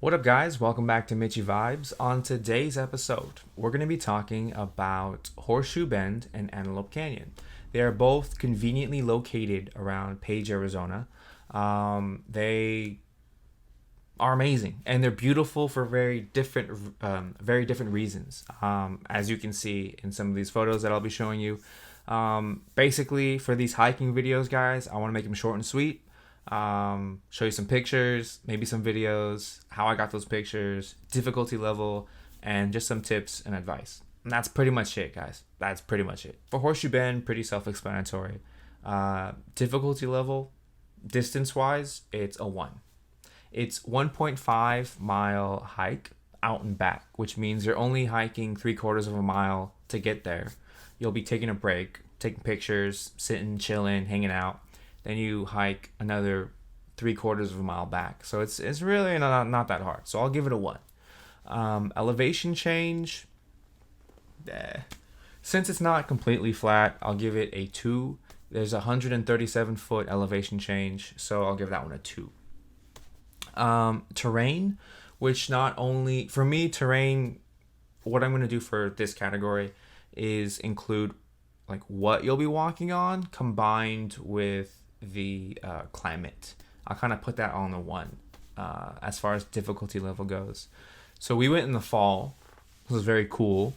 What up, guys? Welcome back to Mitchy Vibes. On today's episode, we're going to be talking about Horseshoe Bend and Antelope Canyon. They are both conveniently located around Page, Arizona. They are amazing and they're beautiful for very different reasons. As you can see in some of these photos that I'll be showing you. Basically, for these hiking videos, guys, I want to make them short and sweet. Show you some pictures, maybe some videos, how I got those pictures, difficulty level, and just some tips and advice. And that's pretty much it, guys. That's pretty much it. For Horseshoe Bend, pretty self-explanatory. Difficulty level, distance-wise, it's a 1. It's 1.5 mile hike out and back, which means you're only hiking 3/4 of a mile to get there. You'll be taking a break, taking pictures, sitting, chilling, hanging out. Then you hike another 3/4 of a mile back. So it's really not that hard. So I'll give it a 1. Elevation change, since it's not completely flat, I'll give it a 2. There's a 137-foot elevation change, so I'll give that one a 2. Terrain, which not only for me, terrain, what I'm going to do for this category is include like what you'll be walking on combined with the climate. I'll kind of put that on the 1 as far as difficulty level goes. So we went in the fall. It was very cool,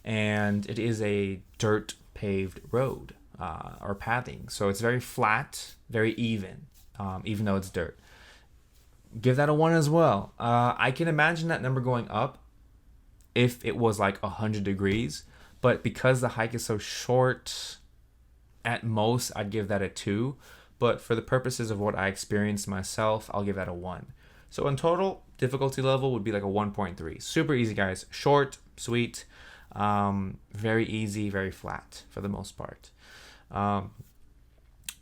and it is a dirt paved road or pathing, so it's very flat, very even though it's dirt. Give that a 1 as well. I can imagine that number going up if it was like 100 degrees, but because the hike is so short, at most I'd give that a 2. But for the purposes of what I experienced myself, I'll give that a 1. So in total, difficulty level would be like a 1.3. Super easy, guys. Short, sweet, very easy, very flat for the most part.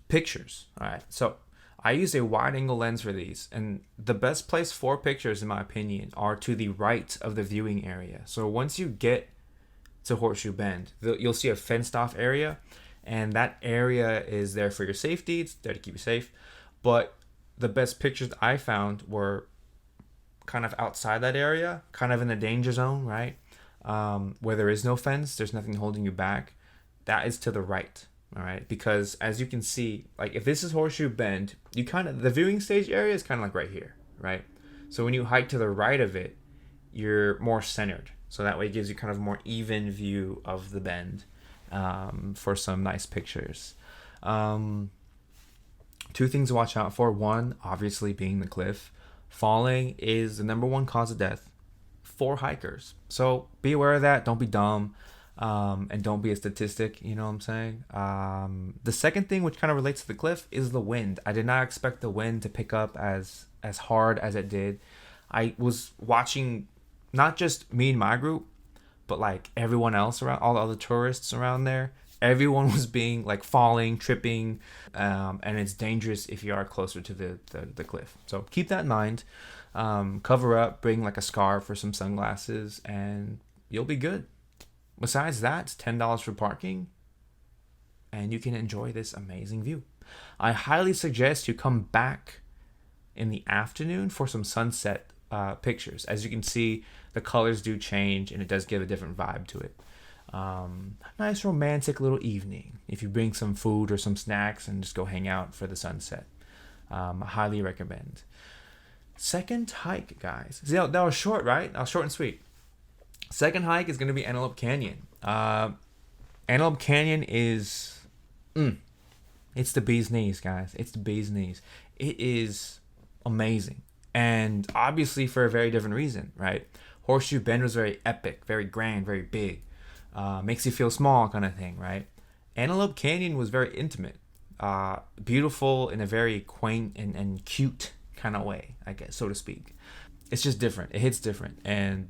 Pictures. All right. So I use a wide angle lens for these, and the best place for pictures, in my opinion, are to the right of the viewing area. So once you get to Horseshoe Bend, you'll see a fenced off area, and that area is there for your safety. It's there to keep you safe. But the best pictures I found were kind of outside that area, kind of in the danger zone, right? Where there is no fence, there's nothing holding you back. That is to the right. All right, because as you can see, like if this is Horseshoe Bend, the viewing stage area is kind of like right here, right? So when you hike to the right of it, you're more centered. So that way it gives you kind of a more even view of the bend for some nice pictures. 2 things to watch out for. 1, obviously being the cliff. Falling is the number 1 cause of death for hikers. So be aware of that. Don't be dumb. And don't be a statistic, you know what I'm saying? The second thing, which kind of relates to the cliff, is the wind. I did not expect the wind to pick up as hard as it did. I was watching not just me and my group, but like everyone else around, all the other tourists around there. Everyone was being like falling, tripping, and it's dangerous if you are closer to the cliff. So keep that in mind. Cover up, bring like a scarf or some sunglasses, and you'll be good. Besides that, it's $10 for parking, and you can enjoy this amazing view. I highly suggest you come back in the afternoon for some sunset pictures. As you can see, the colors do change, and it does give a different vibe to it. Nice romantic little evening if you bring some food or some snacks and just go hang out for the sunset. I highly recommend. Second hike, guys. See, that was short, right? That was short and sweet. Second hike is going to be Antelope Canyon. Antelope Canyon is, it's the bee's knees, guys. It's the bee's knees. It is amazing. And obviously for a very different reason, right? Horseshoe Bend was very epic, very grand, very big. Makes you feel small kind of thing, right? Antelope Canyon was very intimate. Beautiful in a very quaint and cute kind of way, I guess, so to speak. It's just different. It hits different. And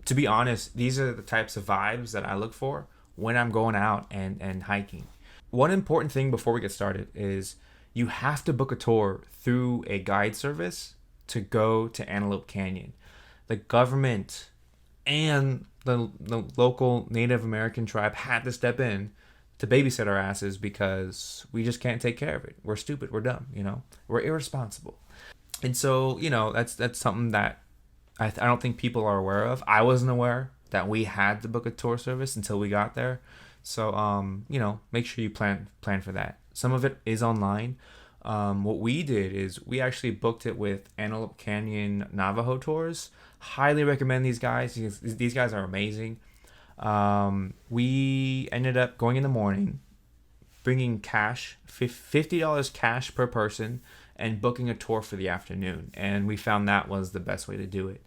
to be honest, these are the types of vibes that I look for when I'm going out and hiking. One important thing before we get started is you have to book a tour through a guide service to go to Antelope Canyon. The government and the local Native American tribe had to step in to babysit our asses because we just can't take care of it. We're stupid. We're dumb. We're irresponsible. And so, that's something that I don't think people are aware of. I wasn't aware that we had to book a tour service until we got there. So make sure you plan for that. Some of it is online. What we did is we actually booked it with Antelope Canyon Navajo Tours. Highly recommend these guys. These guys are amazing. We ended up going in the morning, bringing cash, $50 cash per person, and booking a tour for the afternoon. And we found that was the best way to do it.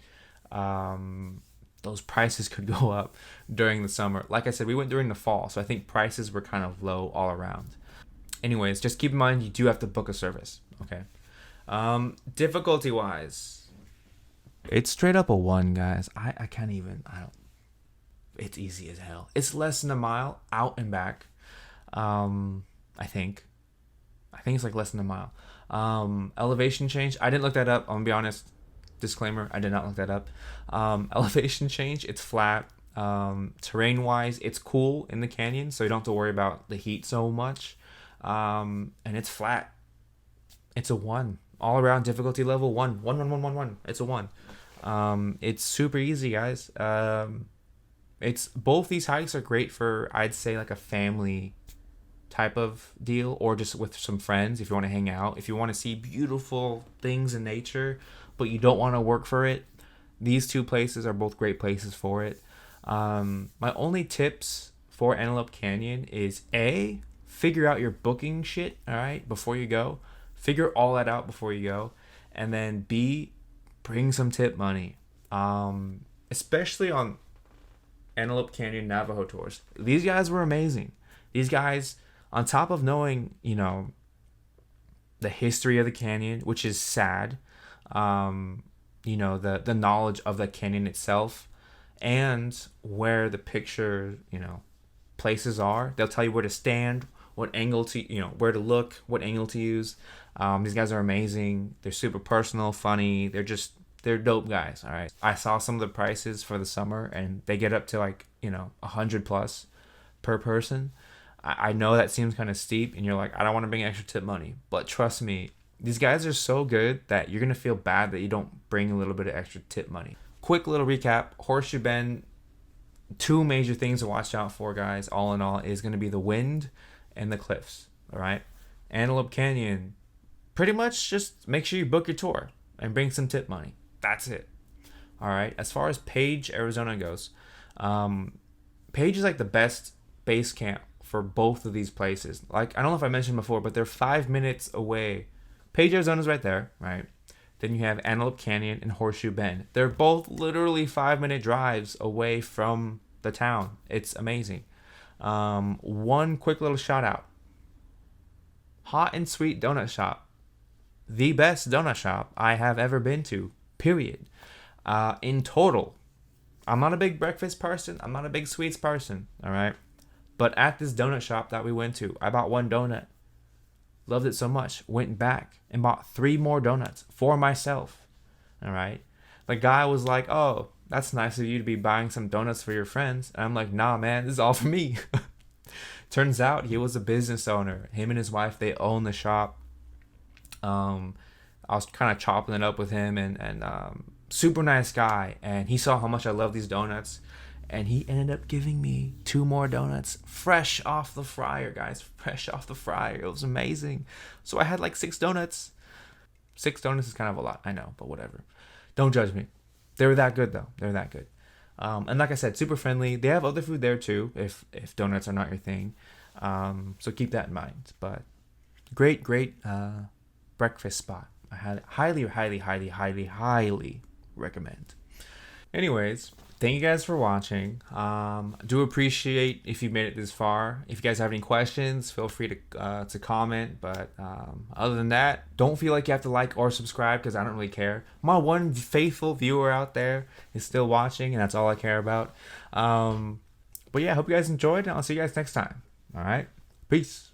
Those prices could go up during the summer. Like I said, we went during the fall, so I think prices were kind of low all around. Anyways, just keep in mind you do have to book a service. Okay. Difficulty wise, it's straight up a 1, guys. I can't even. I don't. It's easy as hell. It's less than a mile out and back. I think it's like less than a mile. Elevation change. I didn't look that up. I'm gonna be honest. Disclaimer: I did not look that up. Elevation change. It's flat. Terrain wise, it's cool in the canyon, so you don't have to worry about the heat so much. And it's flat. It's a 1 all around difficulty level 1. It's a 1. It's super easy, guys. It's both these hikes are great for, I'd say, like a family type of deal, or just with some friends if you want to hang out, if you want to see beautiful things in nature but you don't want to work for it. These two places are both great places for it. My only tips for Antelope Canyon is A, figure out your booking shit, all right, before you go. Figure all that out before you go. And then B, bring some tip money. Especially on Antelope Canyon Navajo Tours. These guys were amazing. These guys, on top of knowing, the history of the canyon, which is sad, the knowledge of the canyon itself, and where the picture, places are. They'll tell you where to stand, what angle to, where to look, what angle to use. These guys are amazing. They're super personal, funny. They're dope guys. All right. I saw some of the prices for the summer, and they get up to like, 100 plus per person. I know that seems kind of steep, and you're like, I don't want to bring extra tip money, but trust me, these guys are so good that you're going to feel bad that you don't bring a little bit of extra tip money. Quick little recap. Horseshoe Bend, 2 major things to watch out for, guys, all in all, is going to be the wind and the cliffs. All right. Antelope Canyon, pretty much just make sure you book your tour and bring some tip money. That's it. All right. As far as Page, Arizona goes, Page is like the best base camp for both of these places. Like, I don't know if I mentioned before, but they're 5 minutes away. Page, Arizona's right there, right? Then you have Antelope Canyon and Horseshoe Bend. They're both literally 5-minute drives away from the town. It's amazing. One quick little shout out. Hot and Sweet Donut Shop. The best donut shop I have ever been to, period. In total, I'm not a big breakfast person. I'm not a big sweets person, all right? But at this donut shop that we went to, I bought 1 donut. Loved it so much. Went back and bought 3 more donuts for myself. All right. The guy was like, oh, that's nice of you to be buying some donuts for your friends. And I'm like, nah, man, this is all for me. Turns out he was a business owner. Him and his wife, they own the shop. I was kind of chopping it up with him, and super nice guy. And he saw how much I love these donuts. And he ended up giving me 2 more donuts fresh off the fryer, guys. Fresh off the fryer. It was amazing. So I had like 6 donuts. 6 donuts is kind of a lot, I know, but whatever. Don't judge me. They were that good, though. They're that good. And like I said, super friendly. They have other food there, too, if donuts are not your thing. So keep that in mind. But great breakfast spot. I highly recommend. Anyways, thank you guys for watching. Do appreciate if you made it this far. If you guys have any questions, feel free to comment. But other than that, don't feel like you have to like or subscribe, because I don't really care. My one faithful viewer out there is still watching, and that's all I care about. But yeah, I hope you guys enjoyed, and I'll see you guys next time. All right, peace.